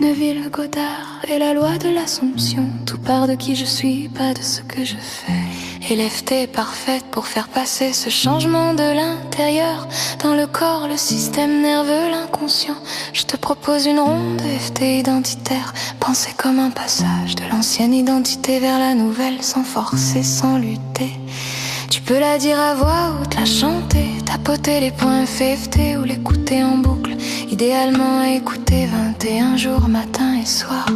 Neville Goddard et la loi de l'Assomption. Tout part de qui je suis, pas de ce que je fais. Et l'FT est parfaite pour faire passer ce changement de l'intérieur dans le corps, le système nerveux, l'inconscient. Je te propose une ronde FT identitaire, pensée comme un passage de l'ancienne identité vers la nouvelle, sans forcer, sans lutter. Tu peux la dire à voix haute, la chanter, tapoter les points FFT ou l'écouter en boucle. Idéalement à écouter 21 jours, matin et soir.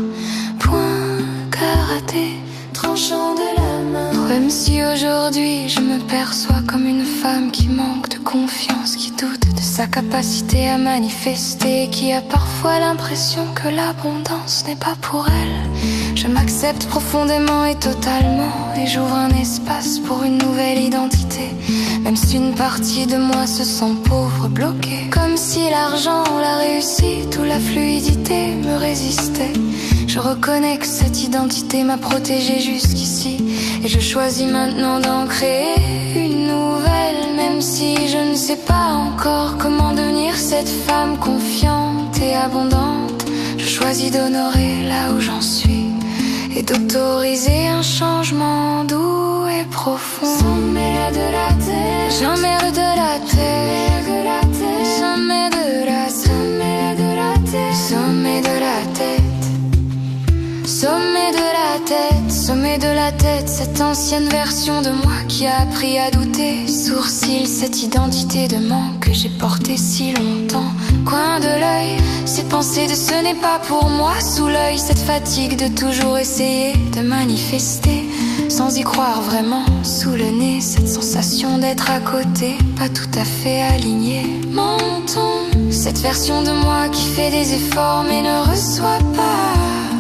Point karaté, tranchant de la main. Même si aujourd'hui je me perçois comme une femme qui manque de confiance, qui doute de sa capacité à manifester, qui a parfois l'impression que l'abondance n'est pas pour elle. Je m'accepte profondément et totalement, et j'ouvre un espace pour une nouvelle identité. Même si une partie de moi se sent pauvre, bloquée, comme si l'argent, la réussite ou la fluidité me résistait. Je reconnais que cette identité m'a protégée jusqu'ici, et je choisis maintenant d'en créer une nouvelle. Même si je ne sais pas encore comment devenir cette femme confiante et abondante, je choisis d'honorer là où j'en suis et d'autoriser un changement doux et profond. Sommet de la terre, sommet de la terre, sommet de la terre, sommet de la terre, sommet de la tête. Sommet de la tête, sommet de la tête, cette ancienne version de moi qui a appris à douter. Sourcil, cette identité de manque que j'ai portée si longtemps. Coin de l'œil, ces pensées de ce n'est pas pour moi. Sous l'œil, cette fatigue de toujours essayer de manifester sans y croire vraiment. Sous le nez, cette sensation d'être à côté, pas tout à fait aligné. Menton, cette version de moi qui fait des efforts mais ne reçoit pas.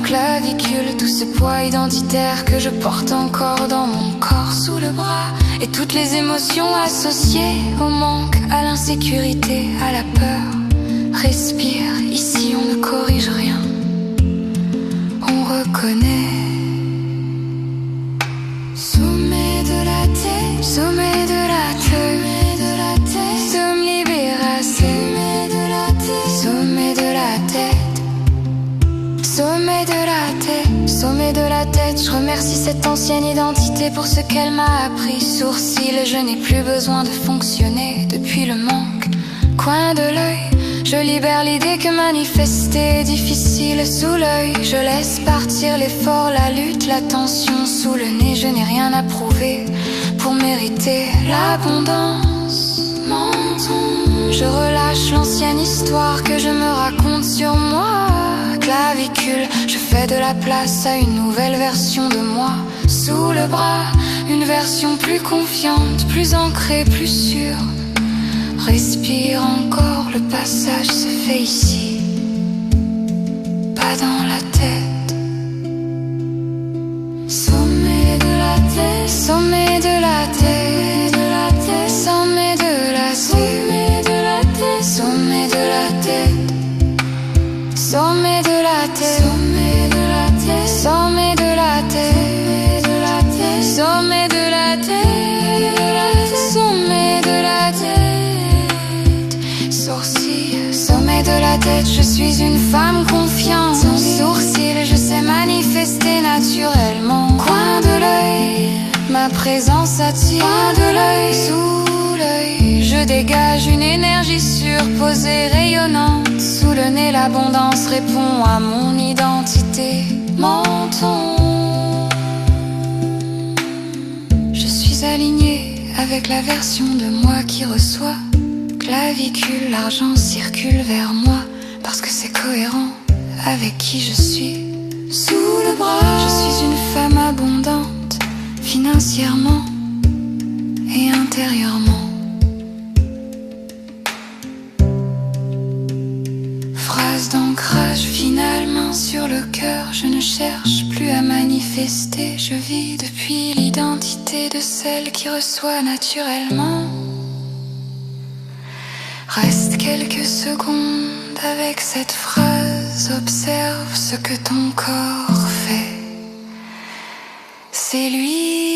Clavicule, tout ce poids identitaire que je porte encore dans mon corps sous le bras. Et toutes les émotions associées au manque, à l'insécurité, à la peur. Respire, ici on ne corrige rien, on reconnaît. Sommet de la tête, sommet de la tête, somme libération. Sommet de la tête, sommet de la tête. Sommet de la tête, sommet de la tête. Je remercie cette ancienne identité pour ce qu'elle m'a appris. Sourcil, je n'ai plus besoin de fonctionner depuis le manque. Coin de l'œil, je libère l'idée que manifester est difficile sous l'œil. Je laisse partir l'effort, la lutte, la tension sous le nez. Je n'ai rien à prouver pour mériter l'abondance. Menton, je relâche l'ancienne histoire que je me raconte sur moi. Clavicule, je fais de la place à une nouvelle version de moi. Sous le bras, une version plus confiante, plus ancrée, plus sûre. Respire encore, le passage se fait ici, pas dans la tête. Sommet de la tête, sommet de la tête, sommet de la tête, sommet de la tête, sommet de la tête, sommet de la tête, sommet de la tête, sommet de la tête, sommet de la tête. Sourcil, sommet de la tête, je suis une femme confiante. Sans sourcil, je sais manifester naturellement. Coin de l'œil, ma présence attire. Coin de l'œil, sous l'œil, je dégage une énergie surposée, rayonnante. Sous le nez, l'abondance répond à mon identité. Menton, je suis alignée avec la version de moi qui reçoit. Clavicule, l'argent circule vers moi parce que c'est cohérent avec qui je suis. Sous le bras, je suis une femme abondante, financièrement et intérieurement. Phrase d'ancrage finale, main sur le cœur. Je ne cherche plus à manifester, je vis depuis l'identité de celle qui reçoit naturellement. Reste quelques secondes avec cette phrase, observe ce que ton corps fait. C'est lui